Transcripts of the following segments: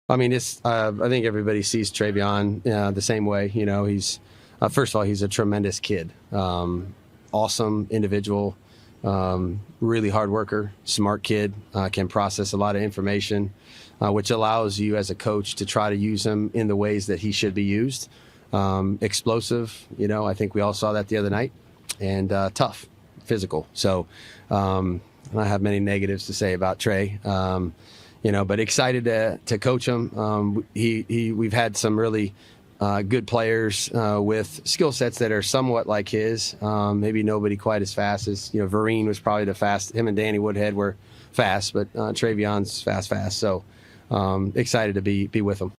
I mean, I think everybody sees Travion the same way. You know, he's first of all, he's a tremendous kid, awesome individual, really hard worker, smart kid, can process a lot of information, which allows you as a coach to try to use him in the ways that he should be used. Explosive, you know, I think we all saw that the other night, and tough, physical. So I have many negatives to say about Trey. You know, but excited to coach him. We've had some really good players with skill sets that are somewhat like his. Maybe nobody quite as fast as, you know, Vereen was probably the fast. Him and Danny Woodhead were fast, but Travion's fast. So excited to be with him.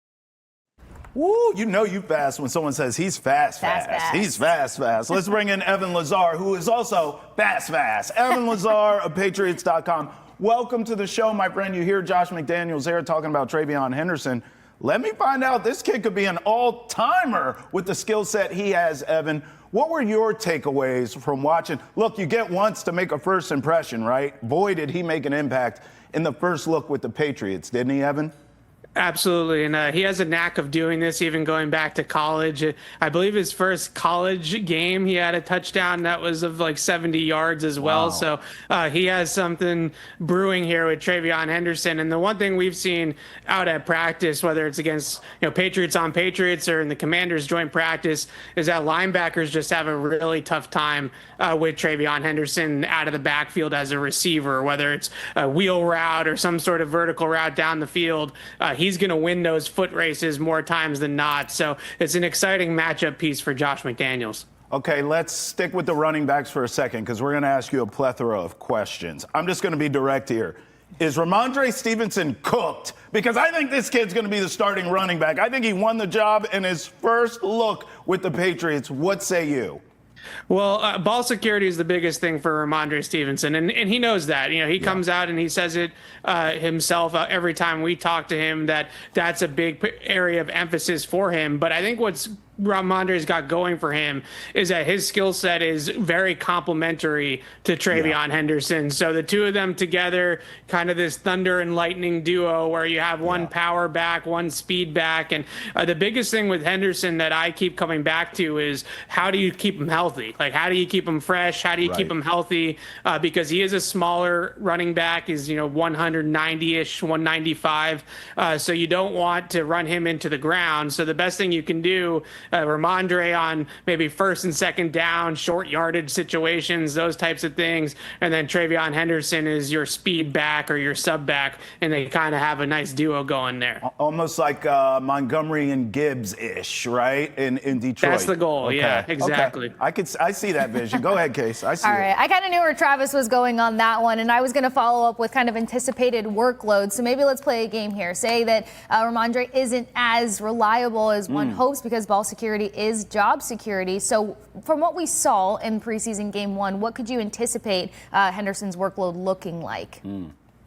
Woo, you know you fast when someone says he's fast. He's fast. Let's bring in Evan Lazar, who is also fast. Evan Lazar of Patriots.com. Welcome to the show, my friend. You hear Josh McDaniels here talking about Travion Henderson. Let me find out, this kid could be an all-timer with the skill set he has, Evan. What were your takeaways from watching? Look, you get once to make a first impression, right? Boy, did he make an impact in the first look with the Patriots, didn't he, Evan? Absolutely, and he has a knack of doing this, even going back to college. I believe his first college game, he had a touchdown that was of like 70 yards as well. Wow. So he has something brewing here with Travion Henderson. And the one thing we've seen out at practice, whether it's against Patriots on Patriots or in the Commanders joint practice, is that linebackers just have a really tough time with Travion Henderson out of the backfield as a receiver, whether it's a wheel route or some sort of vertical route down the field. He's going to win those foot races more times than not. So it's an exciting matchup piece for Josh McDaniels. Okay, let's stick with the running backs for a second, because we're going to ask you a plethora of questions. I'm just going to be direct here. Is Ramondre Stevenson cooked? Because I think this kid's going to be the starting running back. I think he won the job in his first look with the Patriots. What say you? Well, ball security is the biggest thing for Ramondre Stevenson, and he knows that. He comes out and he says it himself every time we talk to him, that's a big area of emphasis for him. But I think what's Ramondre's got going for him is that his skill set is very complementary to Travion Henderson. So the two of them together, kind of this thunder and lightning duo where you have one power back, one speed back. And the biggest thing with Henderson that I keep coming back to is, how do you keep him healthy? Like, how do you keep him fresh? How do you keep him healthy? Because he is a smaller running back, is 190-ish, 195. So you don't want to run him into the ground. So the best thing you can do, Ramondre on maybe first and second down, short yardage situations, those types of things. And then Travion Henderson is your speed back or your sub back, and they kind of have a nice duo going there. Almost like Montgomery and Gibbs-ish, right? In Detroit. That's the goal, yeah, exactly. Okay. I see that vision. Go ahead, Case. I see it. All right. I kind of knew where Travis was going on that one, and I was going to follow up with kind of anticipated workload. So maybe let's play a game here. Say that Ramondre isn't as reliable as one hopes, because ball security is job security. So from what we saw in preseason game one, what could you anticipate Henderson's workload looking like?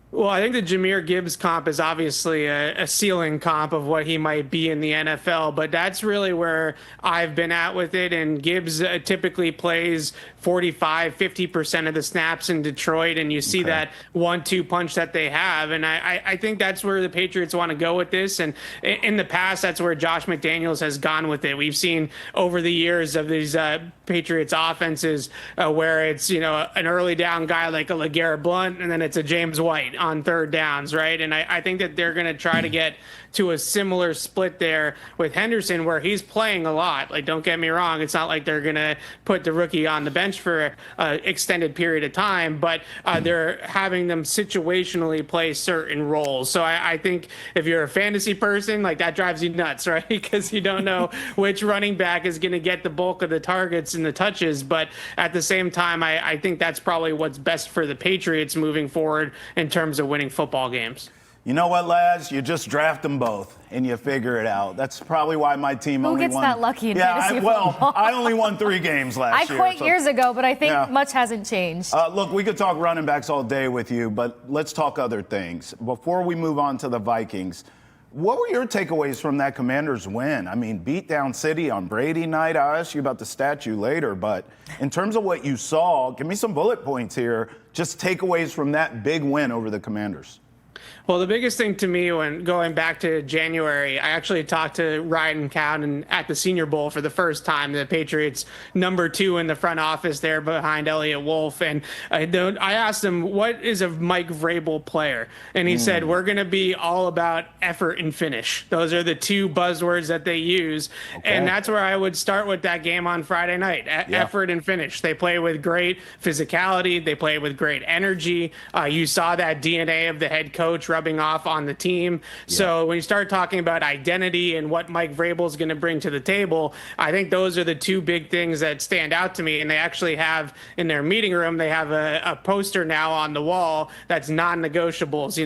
Well, I think the Jahmyr Gibbs comp is obviously a ceiling comp of what he might be in the NFL, but that's really where I've been at with it. And Gibbs typically plays 45-50% of the snaps in Detroit, and you see that 1-2 punch that they have. And I think that's where the Patriots want to go with this. And in the past, that's where Josh McDaniels has gone with it. We've seen over the years of these Patriots offenses where it's, an early down guy like a LeGarrette Blount, and then it's a James White on third downs, right? And I think that they're going to try to get to a similar split there with Henderson, where he's playing a lot. Like, don't get me wrong, it's not like they're going to put the rookie on the bench for an extended period of time, but they're having them situationally play certain roles. So I think if you're a fantasy person, like, that drives you nuts, right? Because you don't know which running back is going to get the bulk of the targets and the touches. But at the same time, I think that's probably what's best for the Patriots moving forward in terms of winning football games. You know what, lads? You just draft them both, and you figure it out. That's probably why my team only won. Who gets that lucky in fantasy football? I only won 3 games last year. I quit years ago, but I think much hasn't changed. Look, we could talk running backs all day with you, but let's talk other things. Before we move on to the Vikings, what were your takeaways from that Commanders win? I mean, beat down City on Brady night. I'll ask you about the statue later, but in terms of what you saw, give me some bullet points here. Just takeaways from that big win over the Commanders. Well, the biggest thing to me when going back to January, I actually talked to Ryan Cowden at the Senior Bowl for the first time, the Patriots #2 in the front office there behind Elliott Wolf. And I asked him, what is a Mike Vrabel player? And he said, we're going to be all about effort and finish. Those are the two buzzwords that they use. Okay. And that's where I would start with that game on Friday night, effort and finish. They play with great physicality. They play with great energy. You saw that DNA of the head coach rubbing off on the team. So when you start talking about identity and what Mike Vrabel is going to bring to the table, I think those are the two big things that stand out to me. And they actually have in their meeting room, they have a poster now on the wall that's non-negotiables,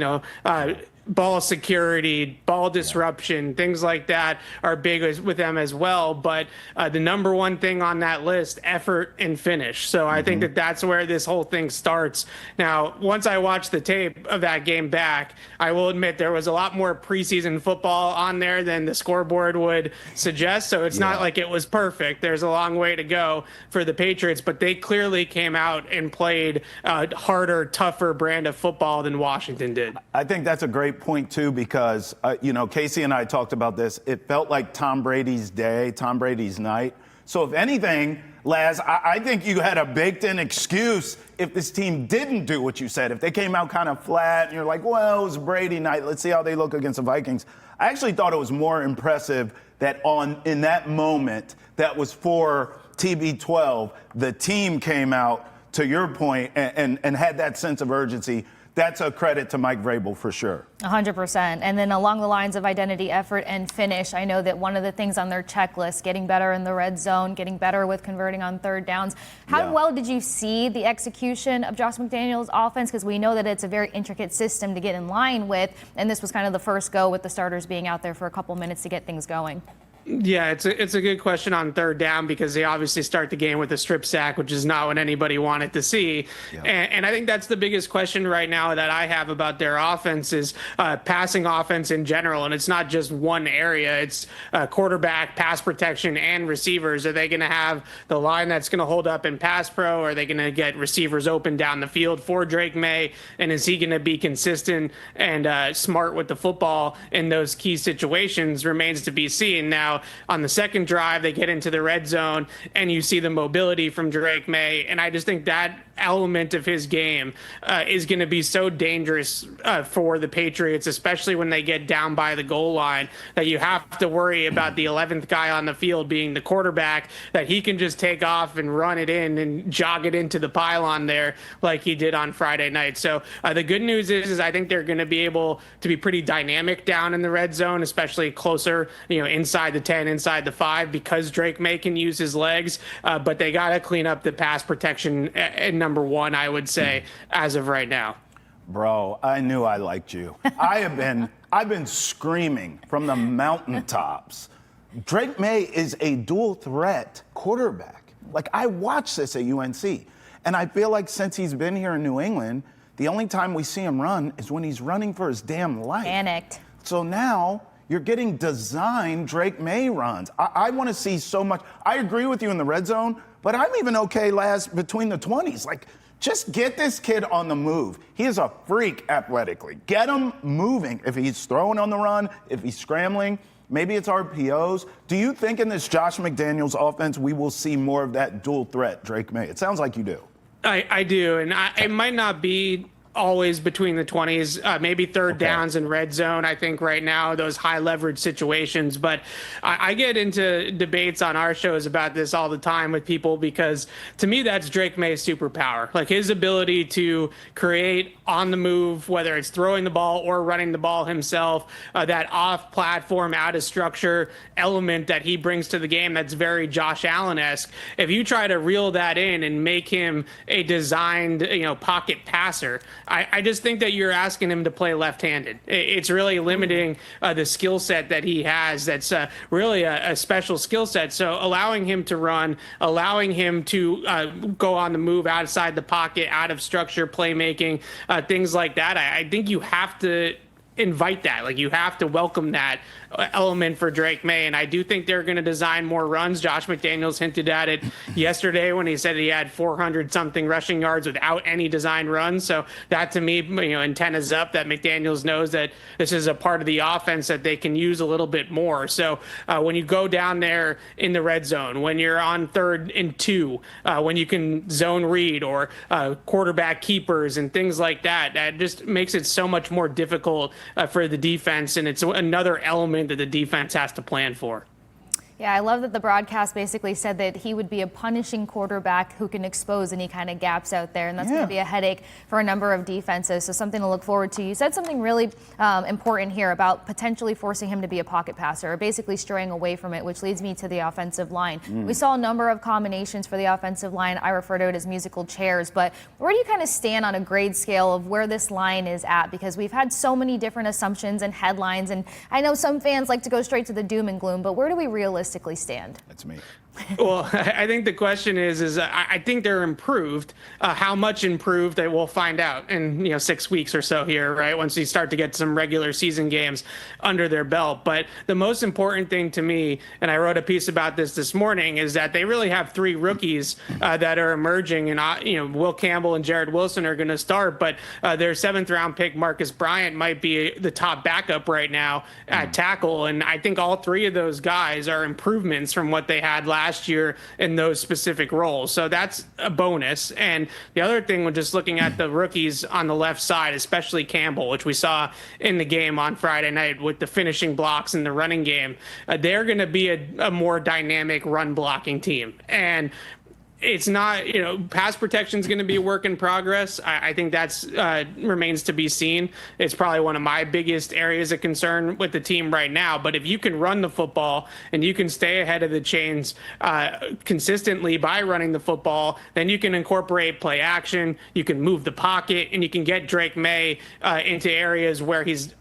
ball security, ball disruption, things like that are big with them as well. But the number one thing on that list, effort and finish. So I think that that's where this whole thing starts. Now, once I watched the tape of that game back, I will admit there was a lot more preseason football on there than the scoreboard would suggest. So it's not like it was perfect. There's a long way to go for the Patriots, but they clearly came out and played a harder, tougher brand of football than Washington did. I think that's a great point too, because Kasey and I talked about this. It felt like Tom Brady's day, Tom Brady's night. So if anything, Laz, I think you had a baked-in excuse if this team didn't do what you said. If they came out kind of flat and you're like, well, it was Brady night, let's see how they look against the Vikings. I actually thought it was more impressive that in that moment that was for TB12, the team came out, to your point, and had that sense of urgency. That's a credit to Mike Vrabel for sure. 100%. And then along the lines of identity, effort, and finish, I know that one of the things on their checklist, getting better in the red zone, getting better with converting on third downs. How well did you see the execution of Josh McDaniels' offense? Because we know that it's a very intricate system to get in line with, and this was kind of the first go with the starters being out there for a couple minutes to get things going. Yeah, it's a good question on third down, because they obviously start the game with a strip sack, which is not what anybody wanted to see. Yeah. And I think that's the biggest question right now that I have about their offense is passing offense in general. And it's not just one area. It's quarterback, pass protection, and receivers. Are they going to have the line that's going to hold up in pass pro? Are they going to get receivers open down the field for Drake Maye? And is he going to be consistent and smart with the football in those key situations? Remains to be seen. Now, on the second drive, they get into the red zone, and you see the mobility from Drake Maye. And I just think that element of his game is going to be so dangerous for the Patriots, especially when they get down by the goal line, that you have to worry about the 11th guy on the field being the quarterback, that he can just take off and run it in and jog it into the pylon there like he did on Friday night. So the good news is I think they're going to be able to be pretty dynamic down in the red zone, especially closer, inside the 10, inside the 5, because Drake Maye can use his legs, but they got to clean up the pass protection in number one, I would say, as of right now. Bro, I knew I liked you. I've been screaming from the mountaintops. Drake Maye is a dual threat quarterback. Like, I watched this at UNC, and I feel like since he's been here in New England, the only time we see him run is when he's running for his damn life. Panicked. So now you're getting designed Drake Maye runs. I want to see so much. I agree with you in the red zone, but I'm even okay, Laz, between the 20s. Like, just get this kid on the move. He is a freak athletically. Get him moving. If he's throwing on the run, if he's scrambling, maybe it's RPOs. Do you think in this Josh McDaniels offense we will see more of that dual threat Drake Maye? It sounds like you do. I do, and it might not be always between the 20s, maybe third downs and red zone. I think right now, those high leverage situations, but I get into debates on our shows about this all the time with people, because to me, that's Drake Maye's superpower. Like, his ability to create on the move, whether it's throwing the ball or running the ball himself, that off platform, out of structure element that he brings to the game. That's very Josh Allen-esque. If you try to reel that in and make him a designed, pocket passer, I just think that you're asking him to play left-handed. It's really limiting the skill set that he has. That's really a special skill set. So allowing him to run, allowing him to go on the move outside the pocket, out of structure, playmaking, things like that, I think you have to invite that. Like, you have to welcome that element for Drake Maye. And I do think they're going to design more runs. Josh McDaniels hinted at it yesterday when he said he had 400 something rushing yards without any design runs. So that, to me, antennas up that McDaniels knows that this is a part of the offense that they can use a little bit more. So when you go down there in the red zone, when you're on 3rd and 2, when you can zone read or quarterback keepers and things like that, that just makes it so much more difficult for the defense. And it's another element that the defense has to plan for. Yeah, I love that the broadcast basically said that he would be a punishing quarterback who can expose any kind of gaps out there, and that's going to be a headache for a number of defenses, so something to look forward to. You said something really important here about potentially forcing him to be a pocket passer, or basically straying away from it, which leads me to the offensive line. We saw a number of combinations for the offensive line. I refer to it as musical chairs, but where do you kind of stand on a grade scale of where this line is at? Because we've had so many different assumptions and headlines, and I know some fans like to go straight to the doom and gloom, but where do we realistically stand? That's me. Well, I think the question is I think they're improved. How much improved, we'll find out in 6 weeks or so here, right? Once you start to get some regular season games under their belt. But the most important thing to me, and I wrote a piece about this morning, is that they really have 3 rookies that are emerging, and Will Campbell and Jared Wilson are going to start. But their 7th-round pick, Marcus Bryant, might be the top backup right now at tackle, and I think all 3 of those guys are improvements from what they had last year in those specific roles. So that's a bonus. And the other thing, when just looking at the rookies on the left side, especially Campbell, which we saw in the game on Friday night with the finishing blocks in the running game, they're going to be a more dynamic run blocking team. And it's not, pass protection is going to be a work in progress. I think that's remains to be seen. It's probably one of my biggest areas of concern with the team right now. But if you can run the football and you can stay ahead of the chains consistently by running the football, then you can incorporate play action, you can move the pocket, and you can get Drake Maye into areas where he's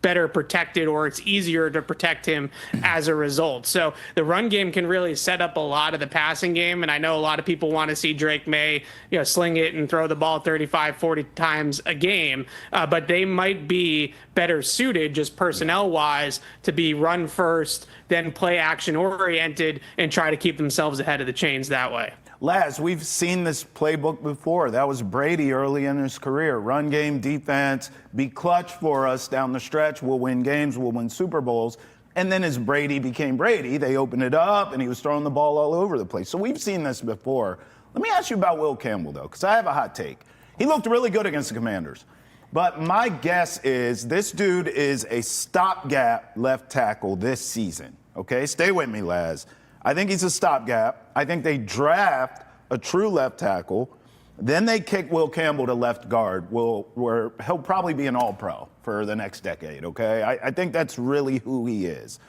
better protected, or it's easier to protect him as a result. So the run game can really set up a lot of the passing game, and I know a lot of people want to see Drake Maye sling it and throw the ball 35, 40 times a game, but they might be better suited just personnel wise to be run first, then play action oriented, and try to keep themselves ahead of the chains that way. Laz, we've seen this playbook before. That was Brady early in his career. Run game, defense, be clutch for us down the stretch. We'll win games, we'll win Super Bowls. And then as Brady became Brady, they opened it up and he was throwing the ball all over the place. So we've seen this before. Let me ask you about Will Campbell, though, because I have a hot take. He looked really good against the Commanders. But my guess is this dude is a stopgap left tackle this season. Okay, stay with me, Laz. I think he's a stopgap. I think they draft a true left tackle. Then they kick Will Campbell to left guard, where he'll probably be an all-pro for the next decade, okay? I think that's really who he is.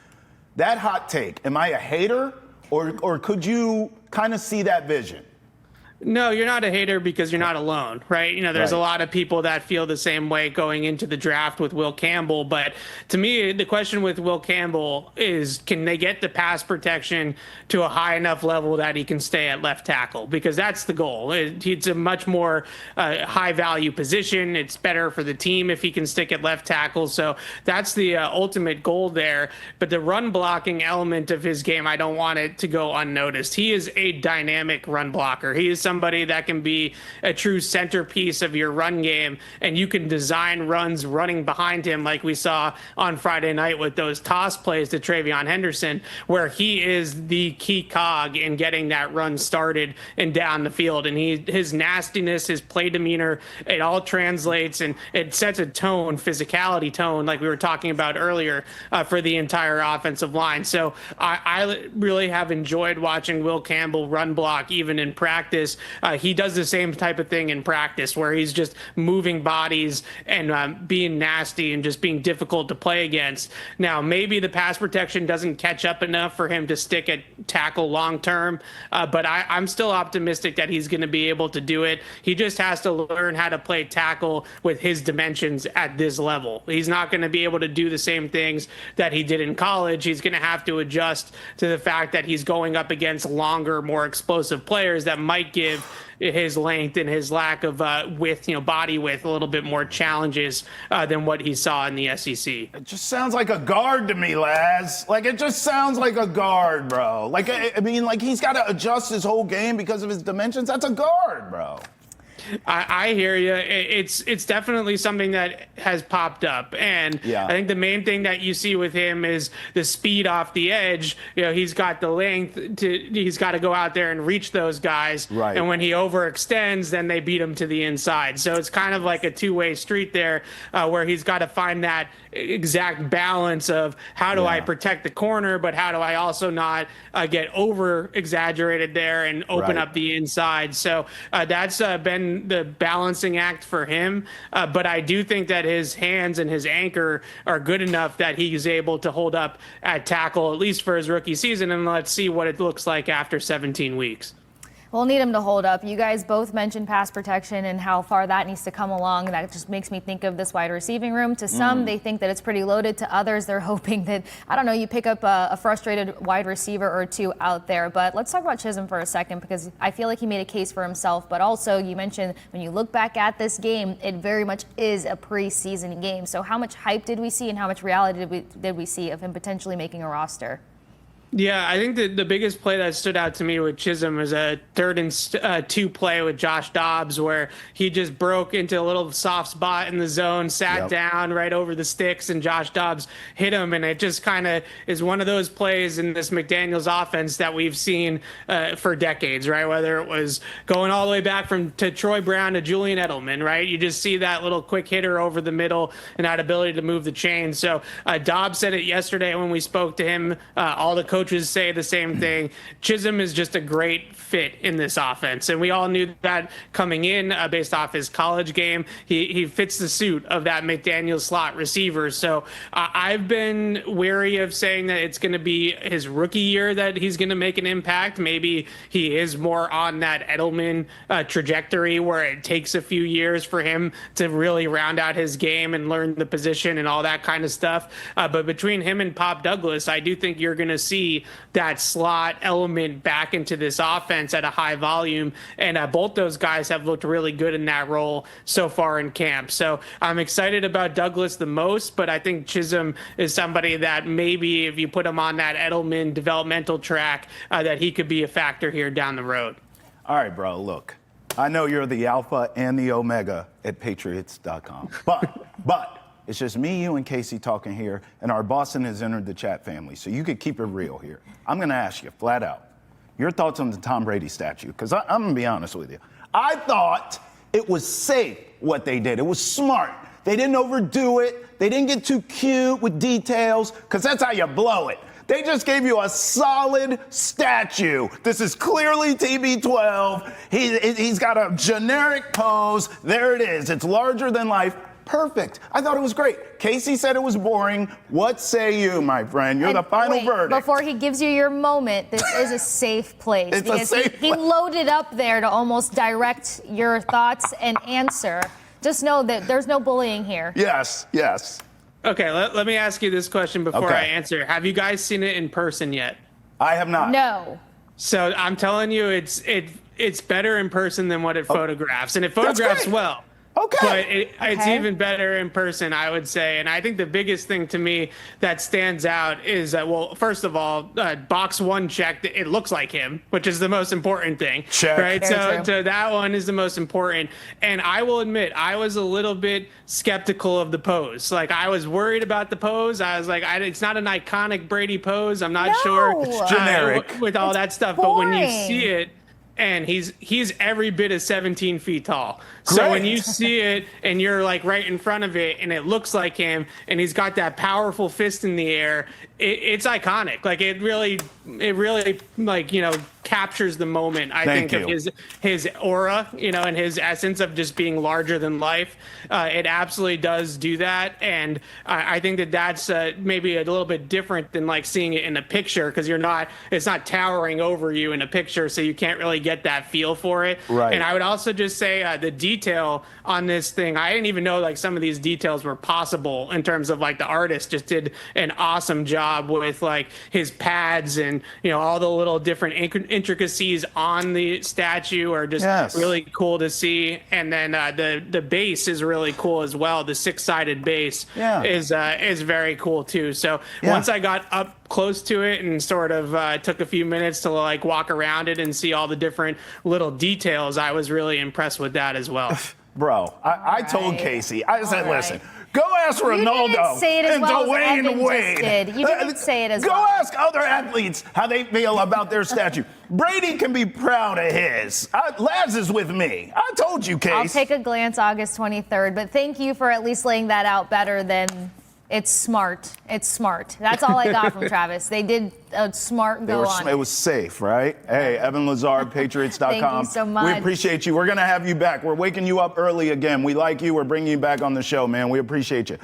That hot take, am I a hater, or could you kind of see that vision? No, you're not a hater because you're not alone, right? There's a lot of people that feel the same way going into the draft with Will Campbell. But to me, the question with Will Campbell is, can they get the pass protection to a high enough level that he can stay at left tackle? Because that's the goal. It's a much more high value position. It's better for the team if he can stick at left tackle. So that's the ultimate goal there. But the run blocking element of his game, I don't want it to go unnoticed. He is a dynamic run blocker. He is somebody that can be a true centerpiece of your run game, and you can design runs running behind him like we saw on Friday night with those toss plays to TreVeyon Henderson, where he is the key cog in getting that run started and down the field. And his nastiness, his play demeanor, it all translates, and it sets a tone, physicality tone, like we were talking about earlier, for the entire offensive line. So I really have enjoyed watching Will Campbell run block even in practice. He does the same type of thing in practice where he's just moving bodies and being nasty and just being difficult to play against. Now, maybe the pass protection doesn't catch up enough for him to stick at tackle long term, but I'm still optimistic that he's going to be able to do it. He just has to learn how to play tackle with his dimensions at this level. He's not going to be able to do the same things that he did in college. He's going to have to adjust to the fact that he's going up against longer, more explosive players that might give give his length and his lack of width, body width, a little bit more challenges than what he saw in the SEC. It just sounds like a guard to me, Laz. Like, it just sounds like a guard, bro. Like, I mean, like, he's got to adjust his whole game because of his dimensions. That's a guard, bro. I hear you. It's definitely something that has popped up, and I think the main thing that you see with him is the speed off the edge. He's got the length he's got to go out there and reach those guys. Right. And when he overextends, then they beat him to the inside. So it's kind of like a two-way street there, where he's got to find that exact balance of how do I protect the corner, but how do I also not get over exaggerated there and open up the inside. So that's been the balancing act for him. But I do think that his hands and his anchor are good enough that he's able to hold up at tackle, at least for his rookie season. And let's see what it looks like after 17 weeks. We'll need him to hold up. You guys both mentioned pass protection and how far that needs to come along. That just makes me think of this wide receiving room. To some, they think that it's pretty loaded. To others, they're hoping that, I don't know, you pick up a frustrated wide receiver or two out there. But let's talk about Chisholm for a second, because I feel like he made a case for himself. But also, you mentioned when you look back at this game, it very much is a preseason game. So how much hype did we see and how much reality did we see of him potentially making a roster? Yeah, I think that the biggest play that stood out to me with Chisholm is a 3rd and 2 play with Josh Dobbs, where he just broke into a little soft spot in the zone, sat down right over the sticks, and Josh Dobbs hit him. And it just kind of is one of those plays in this McDaniels offense that we've seen for decades, right? Whether it was going all the way back to Troy Brown to Julian Edelman, right? You just see that little quick hitter over the middle and that ability to move the chain. So Dobbs said it yesterday when we spoke to him. All the coaches say the same thing. Chisholm is just a great fit in this offense, and we all knew that coming in based off his college game. He fits the suit of that McDaniels slot receiver. So I've been wary of saying that it's going to be his rookie year that he's going to make an impact. Maybe he is more on that Edelman trajectory, where it takes a few years for him to really round out his game and learn the position and all that kind of stuff. But between him and Pop Douglas, I do think you're going to see that slot element back into this offense at a high volume. And both those guys have looked really good in that role so far in camp. So I'm excited about Douglas the most, but I think Chisholm is somebody that maybe if you put him on that Edelman developmental track, that he could be a factor here down the road. All right, bro, look. I know you're the alpha and the omega at Patriots.com, but it's just me, you, and Kasey talking here, and our Boston has entered the chat family, so you could keep it real here. I'm going to ask you flat out your thoughts on the Tom Brady statue, because I'm going to be honest with you. I thought it was safe what they did. It was smart. They didn't overdo it. They didn't get too cute with details, because that's how you blow it. They just gave you a solid statue. This is clearly TB12. He's got a generic pose. There it is. It's larger than life. Perfect. I thought it was great. Kasey said it was boring. What say you, my friend? You're the final verdict. Before he gives you your moment, this is a safe place. It's a safe place. He loaded up there to almost direct your thoughts and answer. Just know that there's no bullying here. Yes. Okay, let me ask you this question before I answer. Have you guys seen it in person yet? I have not. No. So I'm telling you, it's better in person than what it photographs, and it photographs well. Okay. But it's even better in person, I would say. And I think the biggest thing to me that stands out is that, well, first of all, box one checked. It looks like him, which is the most important thing. Check. Right? Very So that one is the most important. And I will admit, I was a little bit skeptical of the pose. Like, I was worried about the pose. I was like, it's not an iconic Brady pose. I'm not sure. It's generic. With all that stuff. Boring. But when you see it, and he's every bit of 17 feet tall. Great. So when you see it and you're like right in front of it and it looks like him and he's got that powerful fist in the air, it's iconic. Like it really like, captures the moment. I think of his aura, and his essence of just being larger than life. It absolutely does do that. And I think that that's maybe a little bit different than like seeing it in a picture, because it's not towering over you in a picture. So you can't really get that feel for it. Right. And I would also just say the detail on this thing, I didn't even know like some of these details were possible in terms of like the artist just did an awesome job with like his pads and, all the little different intricacies on the statue are just really cool to see. And then the base is really cool as well. The 6-sided base is very cool too. So once I got up close to it and sort of took a few minutes to like walk around it and see all the different little details, I was really impressed with that as well. Bro, I told Kasey, I said, listen, go ask Ronaldo You didn't say it as and well Dwayne as Evan Wade. just did. You didn't say it as Go well. ask other athletes how they feel about their statue. Brady can be proud of his. Laz is with me. I told you, Kasey. I'll take a glance August 23rd, but thank you for at least laying that out better than it's smart. It's smart. That's all I got from Travis. They did a smart go on. It was safe, right? Hey, Evan Lazar, Patriots.com. Thank you so much. We appreciate you. We're going to have you back. We're waking you up early again. We like you. We're bringing you back on the show, man. We appreciate you.